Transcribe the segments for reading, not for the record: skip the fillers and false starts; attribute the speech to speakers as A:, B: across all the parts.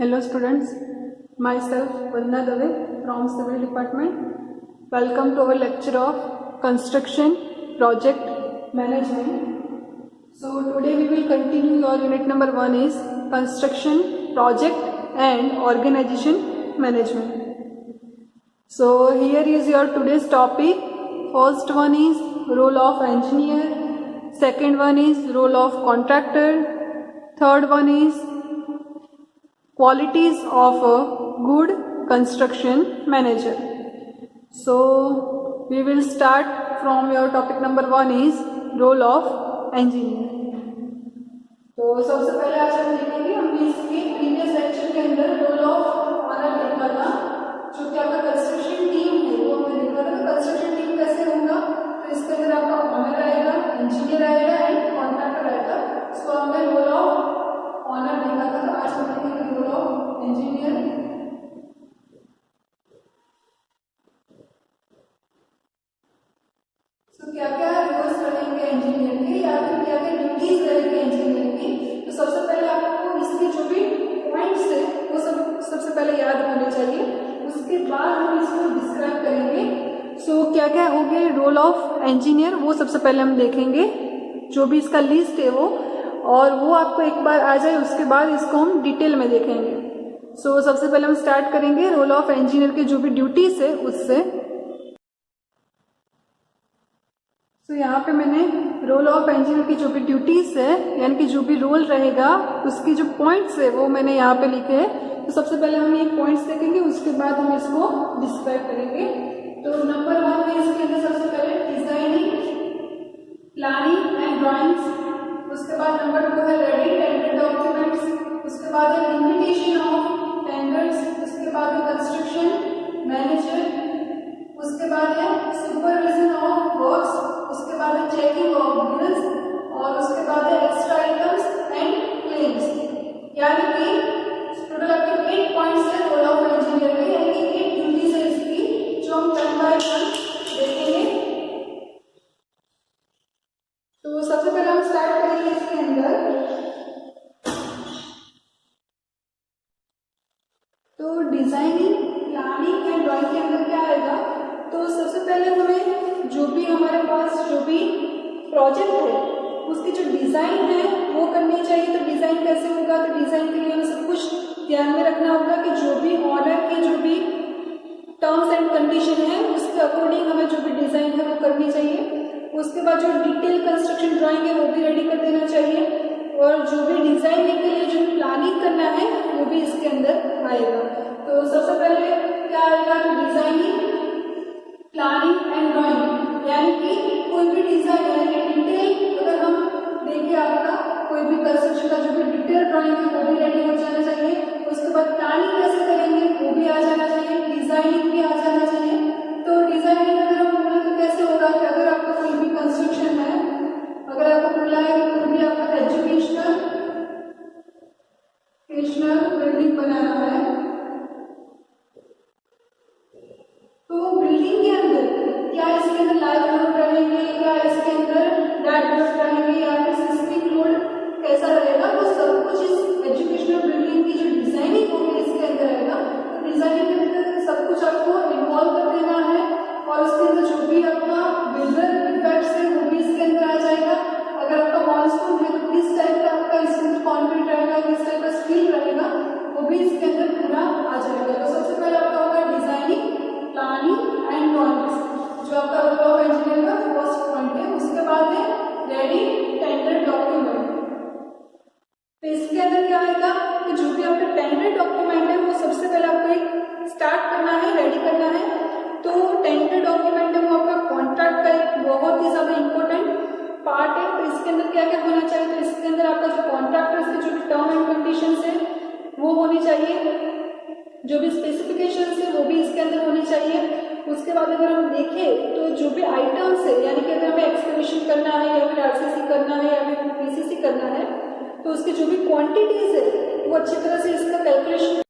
A: Hello students, myself Vandana Dave from Civil Department. Welcome to our lecture of Construction Project Management. So today we will continue your unit number 1 is Construction Project and Organization Management. So here is your today's topic. First one is role of engineer, second one is role of contractor, third one is qualities of a good construction manager. So we will start from your topic number 1 is role of engineer. तो सबसे पहले आज हम देखेंगे, हमने इसके previous lecture के अंदर रोल ऑफ ऑनर देखा था, जो कि आपका कंस्ट्रक्शन टीम है वो हमने देखा था। कंस्ट्रक्शन टीम कैसे होगा, तो इसके अंदर आपका ऑनर आएगा, इंजीनियर आएगा एंड कॉन्ट्रैक्टर आएगा। सो हमने रोल ऑफ ऑनर देखा था, तो आज हम देखेंगे रोल ऑफ इंजीनियर। तो क्या क्या रोल्स रहेंगे इंजीनियर के, या फिर क्या क्या ड्यूटीज रहेंगे इंजीनियर की। तो सबसे पहले आपको इसके जो भी पॉइंट्स है वो सबसे पहले याद होने चाहिए, उसके बाद हम इसको डिस्क्राइब करेंगे। सो क्या क्या हो गए रोल ऑफ इंजीनियर, वो सबसे पहले हम देखेंगे, जो भी इसका लिस्ट है वो, और वो आपको एक बार आ जाए उसके बाद इसको हम डिटेल में देखेंगे। सो सबसे पहले हम स्टार्ट करेंगे रोल ऑफ इंजीनियर के जो भी ड्यूटीज है उससे। तो यहाँ पे मैंने रोल ऑफ इंजीनियर की जो भी ड्यूटीज है, यानी कि जो भी रोल रहेगा उसकी जो पॉइंट्स है वो मैंने यहाँ पे लिखे हैं। तो सबसे पहले हम ये पॉइंट्स देखेंगे, उसके बाद हम इसको डिस्क्राइब करेंगे। तो नंबर 1 में इसके अंदर सबसे पहले डिजाइनिंग, प्लानिंग एंड ड्राइंग्स, उसके बाद नंबर 2 है रेडी टेंडर डॉक्यूमेंट्स, उसके बाद है इन्विटेशन ऑफ टेंडर्स, उसके बाद है कंस्ट्रक्शन मैनेजर, उसके बाद है सुपरविजन ऑफ वर्क्स, उसके बाद है चेकिंग ऑफ बिल्स, और उसके बाद है एक्स्ट्रा आइटम्स एंड क्लेम्स। यानी कि टोटल आपके 8 पॉइंट्स है रोल ऑफ इंजीनियर के, यानी कि 8 ड्यूटीज है इसकी, जो हम 1 बाय 1 देखेंगे। तो सबसे पहले हम स्टार्ट करेंगे इसके अंदर। तो डिजाइनिंग, प्लानिंग एंड ड्राइंग के अंदर क्या आएगा, तो सबसे पहले हमें जो भी हमारे पास जो भी प्रोजेक्ट है उसकी जो डिज़ाइन है वो करनी चाहिए। तो डिज़ाइन कैसे होगा, तो डिज़ाइन के लिए हमें सब कुछ ध्यान में रखना होगा कि जो भी ऑनर की जो भी टर्म्स एंड कंडीशन है उसके अकॉर्डिंग हमें जो भी डिज़ाइन है वो करनी चाहिए। उसके बाद जो डिटेल कंस्ट्रक्शन ड्राइंग है वो भी रेडी कर देना चाहिए, और जो भी डिज़ाइनिंग के लिए जो प्लानिंग करना है वो भी इसके अंदर आएगा। तो सबसे पहले क्या आएगा, तो डिज़ाइनिंग, प्लानिंग एंड ड्राइंग, यानी कि कोई भी डिजाइन, यानी कि डिटेल अगर हम देखें, आपका कोई भी कंस्ट्रक्शन का जो भी डिटेल ड्राइंग है वो भी रेडी हो जाना चाहिए। उसके बाद प्लानिंग कैसे करेंगे वो भी आ जाना चाहिए, डिजाइनिंग भी आ जाना चाहिए। तो डिजाइनिंग अगर हम बोले तो कैसे होगा कि अगर आपका कोई भी कंस्ट्रक्शन है, अगर आपको बोला है कि कोई भी आपका एजुकेशनल बिल्डिंग बनाना है, तो बिल्डिंग के अंदर क्या इसके अंदर लाइव लोड रहेंगे, क्या इसके अंदर डेड लोड रहेंगे, या फिर सिस्मिक लोड कैसा रहेगा, वो सब कुछ इस एजुकेशनल बिल्डिंग की जो डिजाइनिंग होगी इसके अंदर रहेगा। तो डिजाइनिंग के अंदर सब कुछ आपको इन्वॉल्व कर देना है, और उसके अंदर जो भी आपका विजुअल इफेक्ट्स है वो भी इसके अंदर आ जाएगा। अगर आपका मॉनसून है तो किस टाइप का आपका इसके अंदर कॉन्क्रीट रहेगा, किस टाइप का स्टील रहेगा, वो भी इसके अंदर पूरा आ जाएगा। तो सबसे पहले आपका होगा डिजाइनिंग, प्लानिंग एंड ड्राइंग्स, जो आपका रोल ऑफ इंजीनियर का फर्स्ट पॉइंट है। उसके बाद है रेडी टेंडर डॉक्यूमेंट। तो इसके अंदर क्या आएगा कि जो भी आपका टेंडर डॉक्यूमेंट है वो सबसे पहले आपको एक स्टार्ट करना है, रेडी करना है। तो टेंडर डॉक्यूमेंट है वो आपका कॉन्ट्रैक्ट का एक बहुत ही ज्यादा इंपॉर्टेंट पार्ट है। तो इसके अंदर क्या क्या होना चाहिए, तो इसके अंदर आपका जो कॉन्ट्रैक्टर्स के जो भी टर्म एंड कंडीशंस है वो होनी चाहिए, जो भी स्पेसिफिकेशंस है वो भी इसके अंदर होनी चाहिए। उसके बाद अगर हम देखें तो जो भी आइटम्स है, यानी कि अगर हमें एक्सकवेशन करना है, या फिर आरसीसी करना है, या फिर पीसीसी करना है, तो उसकी जो भी क्वांटिटीज है वो अच्छी तरह से इसका कैलकुलेशन।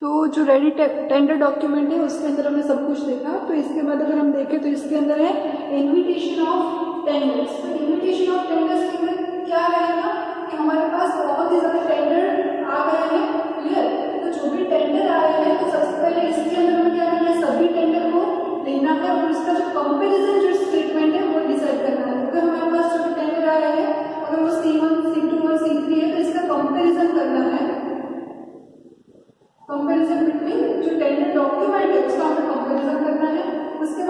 A: तो जो रेडी टेंडर डॉक्यूमेंट है उसके अंदर हमने सब कुछ देखा। तो इसके बाद अगर हम देखें तो इसके अंदर है इन्विटेशन ऑफ टेंडर्स। तो इन्विटेशन ऑफ टेंडर्स के अंदर क्या रहेगा कि हमारे पास बहुत ही ज्यादा टेंडर आ गए हैं,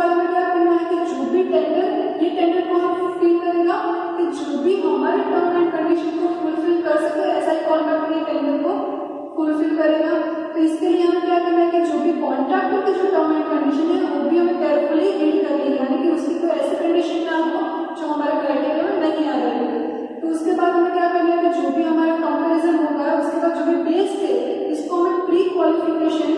A: बाद में क्या करना है कि जो भी टेंडर, ये टेंडर कौन फिल करेगा कि जो भी हमारे टर्म एंड कंडीशन को फुलफिल कर सके ऐसा ही कौन कंपनी टेंडर को फुलफिल करेगा। तो इसके लिए हमें क्या करना है कि जो भी कॉन्ट्रैक्टर की जो टर्म एंड कंडीशन है वो भी हमें केयरफुली रीड करनी है, यानी कि उसकी कोई ऐसी कंडीशन ना हो जो हमारे क्राइटेरिया में नहीं आ रही है। तो उसके बाद हमें क्या करना है कि जो भी हमारा कंपेरिजन होगा उसके बाद जो भी बेस है इसको हमें प्री क्वालिफिकेशन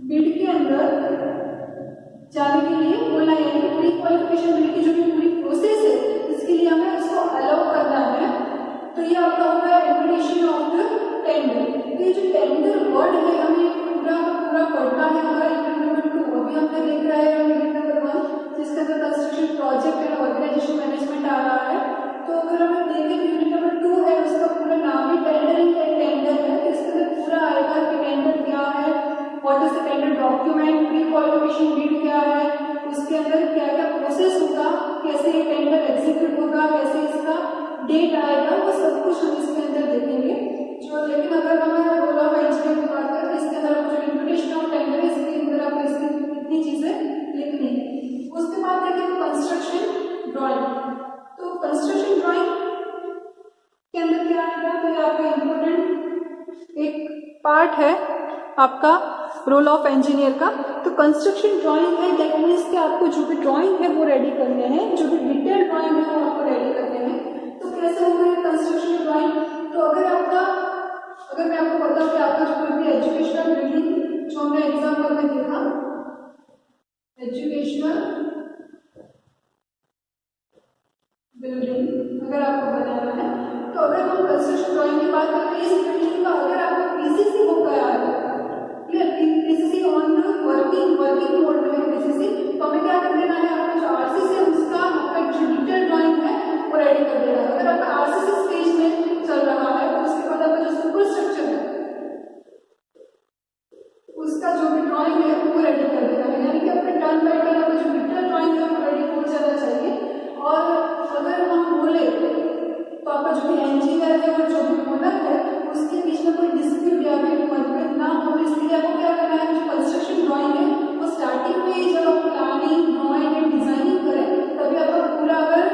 A: बिड के अंदर जाने के लिए बोलना है, यानी कि प्री क्वालिफिकेशन बिड की जो भी पूरी प्रोसेस है इसके लिए हमें इसको अलाउ करना है। तो ये आपका होगा इन्विटेशन ऑफ द टेंडर। तो ये जो टेंडर वर्ड है हमें पूरा पूरा पढ़ना है हमारा यूनिट नंबर 2। अभी हमने देख रहा है यूनिट नंबर 1 जिसके अंदर construction project and organisation management आ रहा है। तो अगर हमें देखें कि यूनिट नंबर 2 है उसका पूरा नाम ही टेंडरिंग एंड टेंडर है। इसके अंदर पूरा आएगा कि टेंडर क्या है, what is the tender document, pre qualification bid क्या है, उसके अंदर क्या क्या प्रोसेस होगा, कैसे ये टेंडर एग्जीक्यूट होगा, कैसे इसका डेट आएगा, वो सब कुछ हम इसके अंदर देखेंगे। जो लेकिन अगर हमारा रोल ऑफ इंजीनियर की बात करें तो इसके अंदर आपको जो इन्विटेशन ऑफ टेंडर है इसके अंदर आपको इसकी इतनी चीजें लिखनी है। उसके बाद देखें तो कंस्ट्रक्शन ड्राइंग। तो कंस्ट्रक्शन ड्राइंग के अंदर क्या आएगा, तो ये आपका इम्पोर्टेंट एक पार्ट है आपका रोल ऑफ इंजीनियर का। तो कंस्ट्रक्शन ड्राइंग है, दैट मीन्स कि आपको जो भी ड्राइंग है वो रेडी करने हैं, जो भी डिटेल ड्राइंग है वो आपको रेडी करने हैं। तो कैसे होगा कंस्ट्रक्शन ड्राइंग, तो अगर मैं आपको बताऊं कि आपका जो कोई भी एजुकेशनल बिल्डिंग जो हमने एग्जाम्पल में देखा एजुकेशनल बिल्डिंग अगर आपको बनाना है तो अगर हम कंस्ट्रक्शन ड्राइंग की बात करें तो इस बिल्डिंग का अगर आपको पीसीसी हो गया है, पीसीसी ऑन वर्किंग मोड में है पीसीसी, तो हमें क्या कर देना है आपका जो आरसीसी है उसका आपका जो डिटेल ड्राइंग है वो रेडी कर देना है। अगर आपका आरसीसी स्टेज में चल रहा है तो उसके बाद आपका जो सुपर स्ट्रक्चर है उसका जो भी ड्राइंग है वो रेडी कर देना है, यानी कि अपने टर्न बाय टर्न आपका जो डिटेल ड्राइंग है वो रेडी हो जाना चाहिए। और अगर हम बोले तो आपका जो भी इंजीनियर है और जो भी ओनर है उसके बीच में कोई डिस्प्यूट या फिर मतभेद ना हो, इसलिए आपको क्या करना है, जो कंस्ट्रक्शन ड्राइंग है वो स्टार्टिंग में ही जब आप प्लानिंग ड्राइंग एंड डिजाइनिंग करें तभी आपका पूरा अगर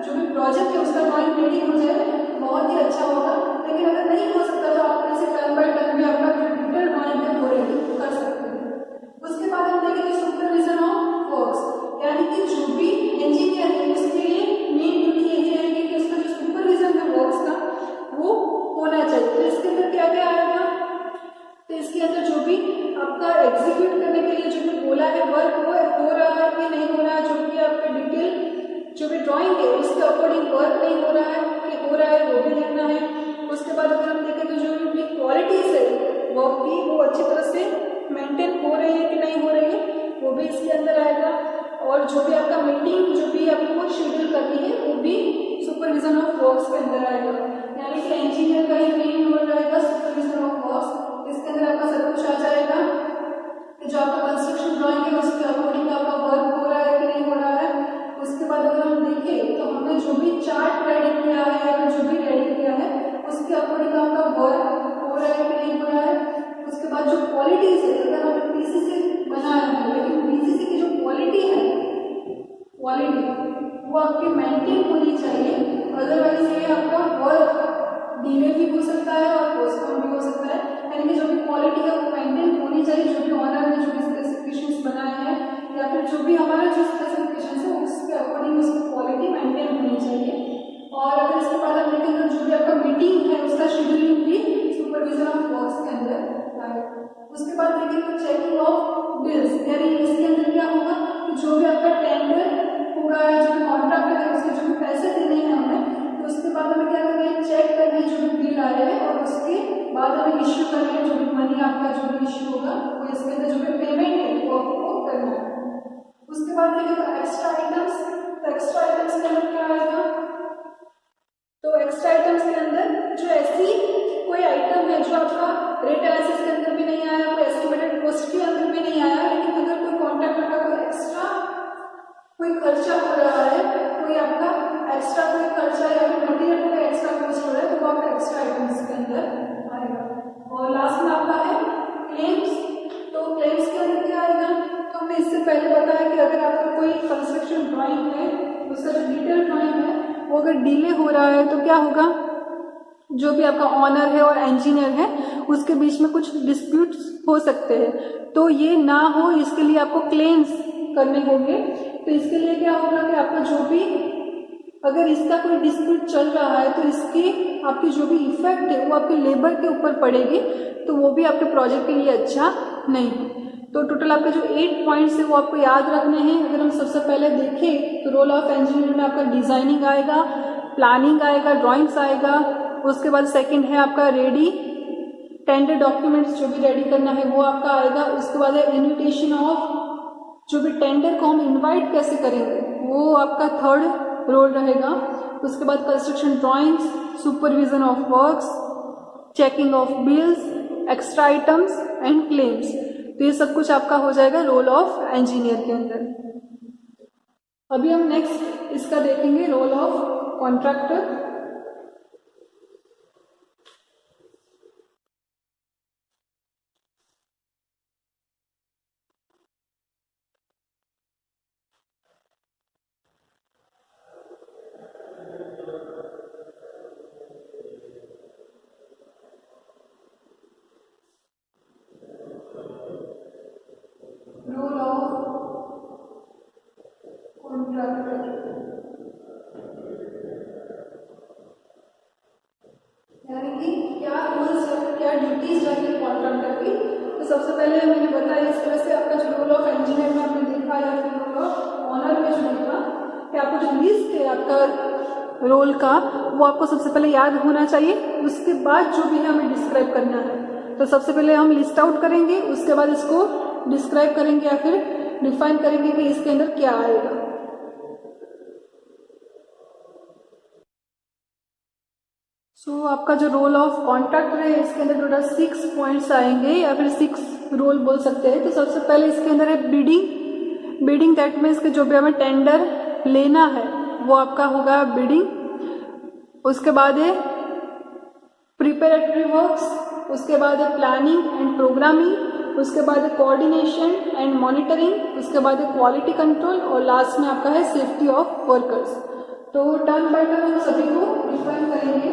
A: जो भी प्रोजेक्ट है उसका ड्राइंग रेडी हो जाए बहुत ही अच्छा होगा। लेकिन अगर नहीं हो सकता तो आप ऐसे टर्न बाय टर्न भी आपका जो डिटेल ड्राइंग है वो रेडी कर सकते हैं। उसके बाद हम देखेंगे सुपरविजन ऑफ वर्क्स, यानी कि जो भी इंजीनियर है उसके लिए मेन ड्यूटी यही रहेगी कि उसका जो सुपरविजन है वर्क्स का वो होना चाहिए। तो इसके अंदर क्या क्या आएगा, तो इसके अंदर जो भी आपका एग्जीक्यूट करने के लिए जो भी बोला है वर्क वो हो रहा है कि नहीं हो रहा है, जो भी आपका डिटेल जो भी ड्राइंग है उसके अकॉर्डिंग वर्क नहीं हो रहा है कि हो रहा है वो भी देखना है। उसके बाद अगर हम देखें तो जो भी क्वालिटीज है वर्क की वो अच्छी तरह से मेंटेन हो रही है कि नहीं हो रही है वो भी इसके अंदर आएगा। और जो भी आपका मीटिंग जो भी आपको शेड्यूल करनी है वो भी सुपरविजन ऑफ वर्क्स के अंदर आएगा, यानी कि इंजीनियर का ही मेन रोल रहेगा सुपरविजन ऑफ वर्क्स। इसके अंदर आपका सब कुछ आ जाएगा कि जो आपका कंस्ट्रक्शन ड्राइंग है उसके अकॉर्डिंग आपका वर्क हो रहा है कि नहीं हो रहा है। उसके बाद अगर हम देखें तो हमने जो भी चार्ट रेडी किया है या जो भी रेडी किया है उसके अकॉर्डिंग आपका वर्क हो रहा है कि नहीं हो रहा है। उसके बाद जो क्वालिटीज है, अगर हमने पीसीसी बनाया है लेकिन पीसीसी की जो क्वालिटी है वो आपकी मेंटेन होनी चाहिए, अदरवाइज ये आपका वर्क डिले भी हो सकता है और पोस्टपोन भी हो सकता है। यानी कि जो भी क्वालिटी है वो मेंटेन होनी चाहिए, जो भी ऑनर ने जो भी स्पेसिफिकेशंस बनाए हैं या फिर जो भी हमारा जो स्पेसिफिकेशन है उसके अकॉर्डिंग उसकी क्वालिटी मेंटेन होनी चाहिए। और अगर इसके बाद हम देखें तो जो भी आपका मीटिंग है उसका शेड्यूलिंग भी सुपरविजन ऑफ वर्क्स के अंदर आएगा। उसके बाद देखें तो चेकिंग ऑफ बिल्स, यानी इसके अंदर क्या होगा कि जो भी आपका टेंडर होगा जो भी कॉन्ट्रैक्ट है उसके जो भी पैसे देने हैं हमें, तो उसके बाद हमें क्या करना है, चेक करना है जो भी बिल आ रहे हैं और उसके बाद हमें इश्यू करना है जो भी मनी आपका जो भी इश्यू होगा वो इसके अंदर जो भी पेमेंट है वो आपको करना है। उसके बाद देखिए तो एक्स्ट्रा आइटम्स, तो एक्स्ट्रा आइटम्स के अंदर क्या आएगा, तो एक्स्ट्रा आइटम्स के अंदर जो ऐसी कोई आइटम है जो आपका रेट एनालिसिस के अंदर भी नहीं आया, कोई एस्टिमेटेड कॉस्ट के अंदर भी नहीं आया, लेकिन अगर कोई कॉन्ट्रैक्टर का कोई एक्स्ट्रा कोई खर्चा हो रहा है, कोई आपका एक्स्ट्रा कोई खर्चा या फिर मटीरियल कोई एक्स्ट्रा कॉस्ट हो रहा है तो वो आपका एक्स्ट्रा आइटम्स के अंदर आएगा। और लास्ट में आपका है रहा है कि अगर आपका कोई कंस्ट्रक्शन ड्राइंग है, उसका जो डिटेल ड्राइंग है वो अगर डिले हो रहा है तो क्या होगा, जो भी आपका ऑनर है और इंजीनियर है उसके बीच में कुछ डिस्प्यूट्स हो सकते हैं, तो ये ना हो इसके लिए आपको क्लेम्स करने होंगे। तो इसके लिए क्या होगा कि आपका जो भी अगर इसका कोई डिस्प्यूट चल रहा है तो इसकी आपकी जो भी इफेक्ट है वो आपके लेबर के ऊपर पड़ेगी, तो वो भी आपके प्रोजेक्ट के लिए अच्छा नहीं है। तो टोटल आपके जो 8 पॉइंट्स है वो आपको याद रखने हैं। अगर हम सबसे पहले देखें तो रोल ऑफ इंजीनियर में आपका डिजाइनिंग आएगा, प्लानिंग आएगा, ड्राइंग्स आएगा, उसके बाद सेकंड है आपका रेडी टेंडर डॉक्यूमेंट्स जो भी रेडी करना है वो आपका आएगा। उसके बाद है इन्विटेशन ऑफ, जो भी टेंडर को हम इनवाइट कैसे करेंगे वो आपका थर्ड रोल रहेगा। उसके बाद construction drawings, supervision of works, checking of bills, extra items and claims, तो ये सब कुछ आपका हो जाएगा रोल ऑफ इंजीनियर के अंदर। अभी हम नेक्स्ट इसका देखेंगे role of contractor. Role of contractor, यानी कि क्या रोल्स या क्या ड्यूटीज रहेंगे कॉन्ट्रैक्टर की। तो सबसे पहले मैंने बताया इस तरह से आपका जो रोल ऑफ इंजीनियर में आपने देखा या फिर रोल ऑफ ऑनर में जो देखा कि आपको जो लिस्ट है आपका रोल का वो आपको सबसे पहले याद होना चाहिए। उसके बाद जो भी है हमें डिस्क्राइब करना है, तो सबसे पहले हम लिस्ट आउट करेंगे, उसके बाद इसको डिस्क्राइब करेंगे या फिर डिफाइन करेंगे कि इसके अंदर क्या आएगा। आपका जो रोल ऑफ कॉन्ट्रैक्टर है इसके अंदर टोटल 6 पॉइंट्स आएंगे या फिर 6 रोल बोल सकते हैं। तो सबसे पहले इसके अंदर है बिडिंग। बिडिंग दैट मीन्स कि जो भी हमें टेंडर लेना है वो आपका होगा बिडिंग। उसके बाद है प्रिपेरेटरी वर्क्स, उसके बाद है प्लानिंग एंड प्रोग्रामिंग, उसके बाद है कोऑर्डिनेशन एंड मॉनिटरिंग, उसके बाद है क्वालिटी कंट्रोल और लास्ट में आपका है सेफ्टी ऑफ वर्कर्स। तो टर्न बाय टर्न हम सभी को डिफाइन करेंगे।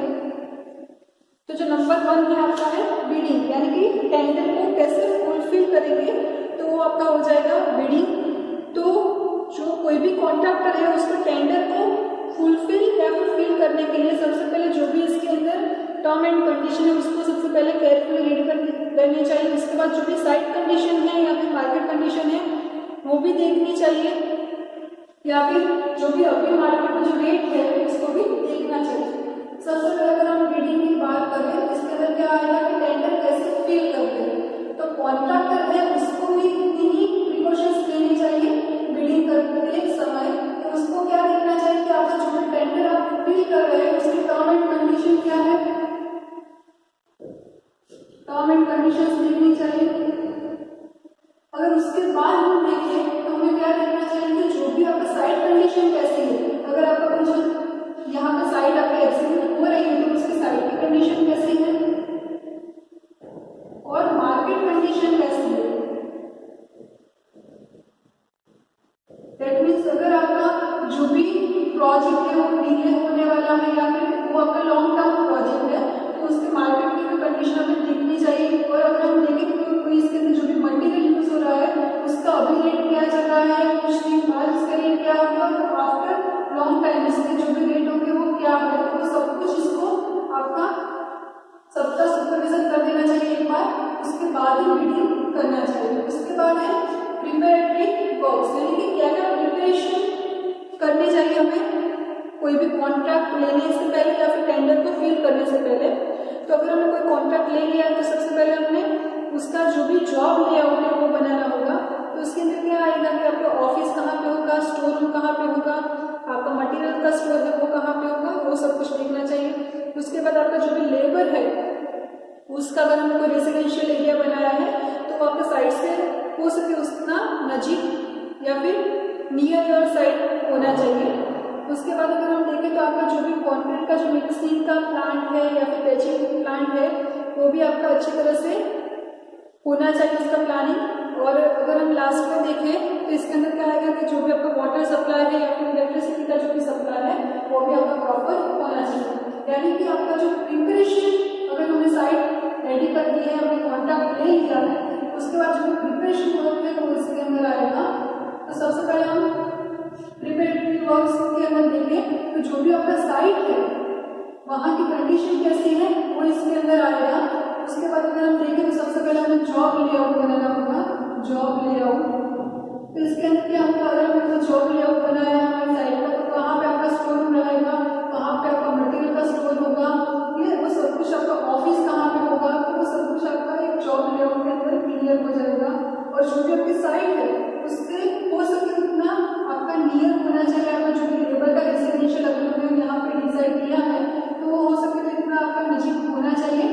A: तो जो नंबर 1 है आपका है बिडिंग, यानी कि टेंडर को कैसे फुलफिल करेंगे, तो वो आपका हो जाएगा बिडिंग। तो जो कोई भी कॉन्ट्रैक्टर है उसको टेंडर को फुलफिल या फुलफिल करने के लिए सबसे पहले जो भी इसके अंदर टर्म एंड कंडीशन है उसको सबसे पहले केयरफुली रीड करनी चाहिए। उसके बाद जो भी साइट कंडीशन है या फिर मार्केट कंडीशन है वो भी देखनी चाहिए, या फिर जो भी अभी मार्केट में जो रेट है उसको भी देखना चाहिए। सबसे पहले अगर हम बिडिंग की बात करें इसके अंदर क्या आएगा कि टेंडर कैसे फिल करते हैं, तो कॉन्ट्रैक्टर है उसको भी इतनी ही प्रिकॉशंस लेनी चाहिए बिडिंग करते समय। तो उसको क्या देखना चाहिए कि आपका जो भी टेंडर आप फिल कर रहे हैं उसकी टर्म एंड कंडीशन क्या है, टर्म एंड कंडीशंस देखनी चाहिए। अगर उसके बाद हम देखें तो हमें क्या देखना चाहिए कि जो भी आपका साइट कंडीशन कैसी है, अगर आपका जो यहाँ पे साइट आपकी एग्जीक्यूट हो रही है तो उसकी साइट की कंडीशन कैसी है और मार्केट कंडीशन कैसी है। दैट मीन्स अगर आपका जो भी प्रोजेक्ट है वो डिले होने वाला है या फिर वो आपका लॉन्ग टर्म प्रोजेक्ट है तो उसके मार्केट की भी कंडीशन हमें देखनी चाहिए। और अगर हम देखें तो कोई इसके अंदर जो भी मटेरियल यूज हो रहा है उसका अभी रेट क्या चल रहा है, कुछ दिन बाद इसका रेट क्या होगा, तो आफ्टर लॉन्ग टाइम इसके जो भी रेट होंगे वो क्या है, तो सब कुछ इसको आपका सबका सुपरविजन कर देना चाहिए एक बार, उसके बाद ही बिडिंग करना चाहिए। उसके बाद है प्रिपेरेटरी वर्क्स, यानी कि क्या क्या प्रिपरेशन करनी चाहिए हमें कोई भी कॉन्ट्रैक्ट लेने से पहले या फिर टेंडर को फिल करने से पहले। तो अगर हमने कोई कॉन्ट्रैक्ट ले लिया तो सबसे पहले हमने उसका जो भी जॉब लेआउट है वो बनाना होगा। तो उसके अंदर क्या आएगा कि आपका ऑफिस कहाँ पे होगा, स्टोर रूम कहाँ पे होगा, आपका मटेरियल का स्टोर है वो कहाँ पे होगा, वो सब कुछ देखना चाहिए। उसके बाद आपका जो भी लेबर है उसका अगर हमने कोई रेसिडेंशियल एरिया बनाया है तो वो आपके साइड से हो सके उतना नजीक या फिर नियर योर साइड होना चाहिए। उसके बाद अगर हम देखें तो आपका जो भी कॉन्क्रीट का जो मिक्सिंग का प्लांट है या फिर पैचिंग प्लांट है वो भी आपका अच्छी तरह से होना चाहिए उसका प्लानिंग। और अगर हम लास्ट में देखें तो इसके अंदर क्या आएगा कि जो भी आपका वाटर सप्लाई है या फिर इलेक्ट्रिसिटी का जो भी सप्लाई है वो भी आपका प्रॉपर होना चाहिए। यानी कि आपका जो प्रिपरेशन अगर हमने साइट रेडी कर दी है, हमने कॉन्ट्रैक्ट ले लिया है, उसके बाद जो भी प्रिपरेशन वर्क है वो इसके अंदर आएगा। तो सबसे पहले हम प्रिपरेटरी वर्क्स के अंदर देखें तो जो भी आपका साइट है वहाँ की कंडीशन कैसी है वो इसके अंदर आएगा। उसके बाद अगर हम देखें तो सबसे पहले हमें जॉब लेआउट बनाना होगा, जॉब लेआउट। तो इसके अंदर क्या होगा, अगर हमने जॉब लेआउट बनाया हमारी साइट का तो कहाँ पे आपका स्टोर रूम रहेगा, कहाँ पे आपका मटेरियल का स्टोर होगा, ये वो सब कुछ आपका ऑफिस कहाँ पे होगा, तो वो सब कुछ आपका एक जॉब लेआउट के अंदर क्लियर हो जाएगा। और जो भी आपकी साइट है उससे हो सके उतना आपका नियर होना चाहिए। आपका जो भी लेबर का रेजिडेंशियल अगर हमने यहाँ पे डिसाइड किया है तो वो हो सके तो इतना आपका नजीक होना चाहिए,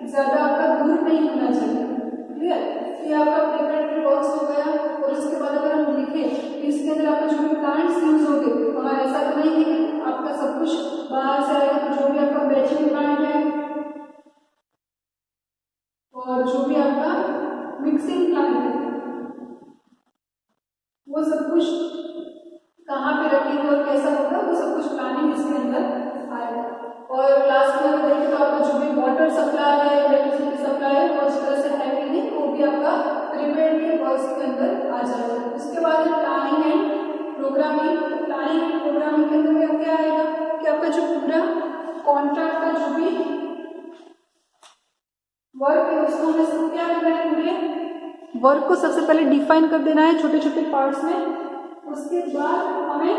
A: ज़्यादा आपका दूर नहीं होना चाहिए। क्लियर? ये आपका प्रिपरेटरी वर्क्स हो गया। और उसके बाद अगर हम देखें तो इसके अंदर आपका जो भी प्लांट्स यूज होंगे, वहाँ ऐसा तो नहीं है कि आपका सब कुछ बाहर से आएगा। तो जो भी आपका बैचिंग प्लांट है और जो भी आपका मिक्सिंग प्लांट है वो सब कुछ कहाँ पे रखेंगे और कैसा होगा वो सब कुछ प्लानिंग इसके अंदर आएगा। और लास्ट में अगर देखें तो आपका जो भी वाटर सप्लाई है, इलेक्ट्रिसिटी सप्लाई है वो इस तरह से है कि नहीं, वो भी आपका प्रिपरेटरी वर्क्स के अंदर आ जाएगा। उसके बाद planning and programming. Planning and programming के अंदर क्या आएगा कि आपका जो पूरा कॉन्ट्रैक्ट का जो भी वर्क है उसको हमें सब क्या करना है, पूरे वर्क को सबसे पहले डिफाइन कर देना है छोटे छोटे पार्ट्स में। उसके बाद हमें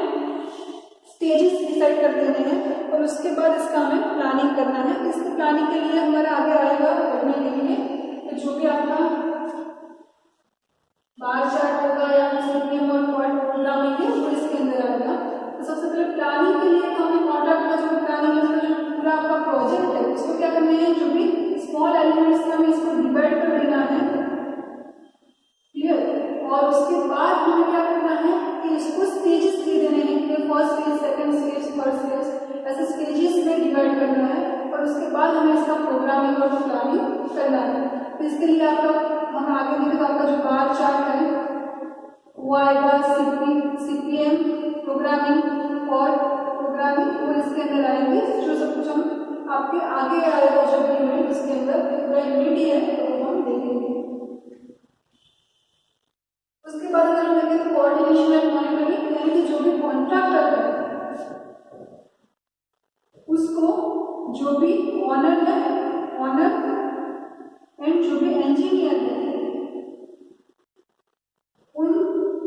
A: स्टेजेस डिसाइड कर देने हैं और उसके बाद इसका हमें प्लानिंग करना है। इसको प्लानिंग के लिए हमारा आगे आएगा करने के लिए तो जो भी आपका बार चार्ट होगा या सीपीएम और क्वाड प्रोग्रामिंग है वो इसके अंदर आएगा। तो सबसे पहले प्लानिंग के लिए तो हमें कॉन्ट्रैक्ट का जो प्लानिंग है, जो पूरा आपका प्रोजेक्ट है उसको क्या करना है, जो भी स्मॉल एलिमेंट्स में हमें इसको डिवाइड कर देना है। क्लियर? और उसके बाद हमें क्या करना है कि इसको स्टेजेस दे देने हैं कि first stage, second stage, third stage, ऐसे स्टेजेस में डिवाइड करना है। और उसके बाद हमें इसका प्रोग्रामिंग और प्लानिंग करना है। तो इसके लिए आपका हम आगे देखें तो आपका जो बार चार्ट है वो आएगा सीपीएम प्रोग्रामिंग और प्रोग्रामिंग वो इसके अंदर आएंगे। जो सब कुछ हम आपके आगे आएगा जो भी यूनिट उसके अंदर पूरा यूनिट ही है तो वो हम देखेंगे। उसके बाद अगर हम देखें तो कोऑर्डिनेशन एंड मॉनिटरिंग, यानी कि जो भी कॉन्ट्रैक्टर है उसको जो भी ऑनर है, ऑनर एंड जो भी इंजीनियर है उन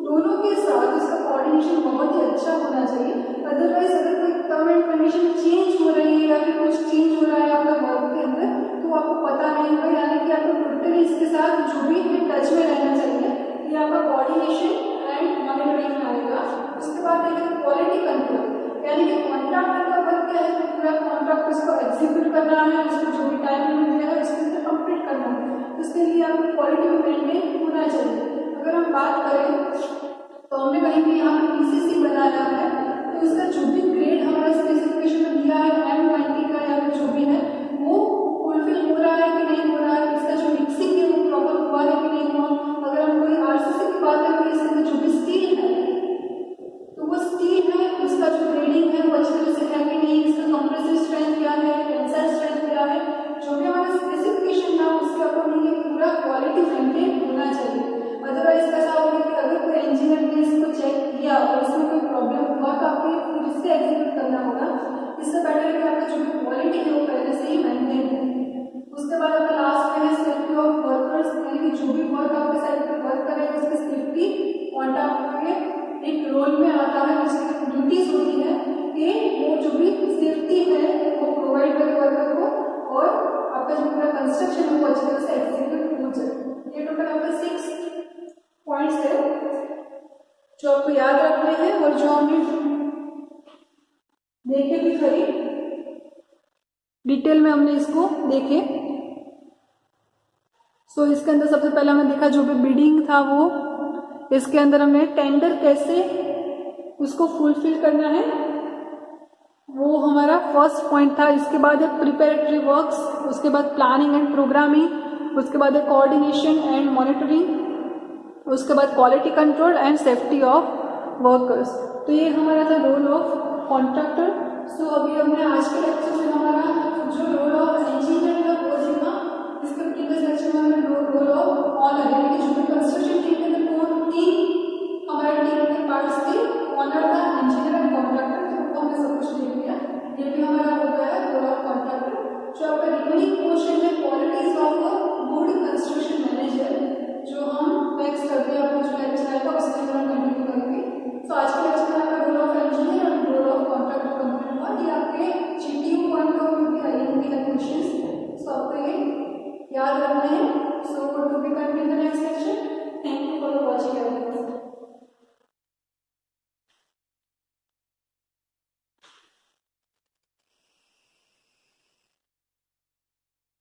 A: दोनों के साथ उसका कोऑर्डिनेशन बहुत ही अच्छा होना चाहिए। अदरवाइज अगर कोई टर्म एंड कंडीशन चेंज हो रही है या फिर कुछ चेंज हो रहा है आपका वर्क के अंदर तो आपको पता नहीं होगा, यानी कि आपको टोटली इसके साथ जो भी है टच में रहना चाहिए। ये आपका कोऑर्डिनेशन एंड मॉनिटरिंग में आएगा। उसके बाद देखें क्वालिटी कंट्रोल, यानी कि कॉन्ट्रैक्टर का वर्क क्या है, पूरा कॉन्ट्रैक्ट उसको एग्जीक्यूट करना है, उसको जो भी टाइम लिमिट दिया है उसके अंदर कंप्लीट करना है। उसके लिए आपको क्वालिटी में मेंटेन होना चाहिए। अगर हम बात करें तो हमने कहीं भी यहाँ पे पीसीसी बनाया है तो इसका जो भी ग्रेड हमारा स्पेसिफिकेशन में दिया है M20 का या फिर जो भी है वो फुलफिल हो रहा है कि नहीं हो रहा है, इसका जो मिक्सिंग है वो प्रॉपर हुआ है कि नहीं हुआ। अगर हम कोई आरसीसी की बात करें तो इसके अंदर जो भी स्टील है तो वो स्टील है उसका जो ग्रेडिंग है वो अच्छी तरह से है कि नहीं, इसका कंप्रेसिव स्ट्रेंथ क्या है, टेंसाइल स्ट्रेंथ क्या है, जो भी हमारा स्पेसिफिकेशन था उसके अकॉर्डिंग ये पूरा क्वालिटी मेंटेन होना चाहिए। अदरवाइज कैसा होगा कि अगर कोई इंजीनियर ने इसको चेक किया और इसमें कोई प्रॉब्लम हुआ तो आपको फिर इससे एग्जीक्यूट करना होगा। इससे बेटर है कि आपका जो भी क्वालिटी है वो पहले से ही मेंटेन है। उसके बाद आपका लास्ट में है सेफ्टी ऑफ वर्कर्स, यानी कि जो भी वर्क आपके साइड पर वर्क करेगा उसकी सेफ्टी कॉन्ट्रैक्ट के एक रोल में आता है, उसकी ड्यूटीज होती है कि वो जो भी सेफ्टी है वो प्रोवाइड करे वर्कर को और आपका जो पूरा कंस्ट्रक्शन है वो अच्छी तरह से एग्जीक्यूट हो जाए। ये टोटल आपका 6 पॉइंट्स है जो आपको याद रखने हैं और जो हमने देखे भी खरी डिटेल में हमने इसको देखे। सो इसके अंदर सबसे पहले हमने देखा जो भी बिडिंग था वो, इसके अंदर हमने टेंडर कैसे उसको फुलफिल करना है वो हमारा फर्स्ट पॉइंट था। इसके बाद है प्रिपरेटरी वर्क्स, उसके बाद प्लानिंग एंड प्रोग्रामिंग, उसके बाद है कोऑर्डिनेशन एंड मॉनिटरिंग, उसके बाद quality control and safety of workers. तो ये हमारा था रोल ऑफ कॉन्ट्रैक्टर। सो अभी हमने आज के लेक्चर में हमारा जो रोल ऑफ इंजीनियर था वो देखा। इसके प्रीवियस लेक्चर में हमने रोल ऑफ ऑनर यानी कि जो कंस्ट्रक्शन टीम के अंदर कौन तीन हमारे टीम के पार्ट्स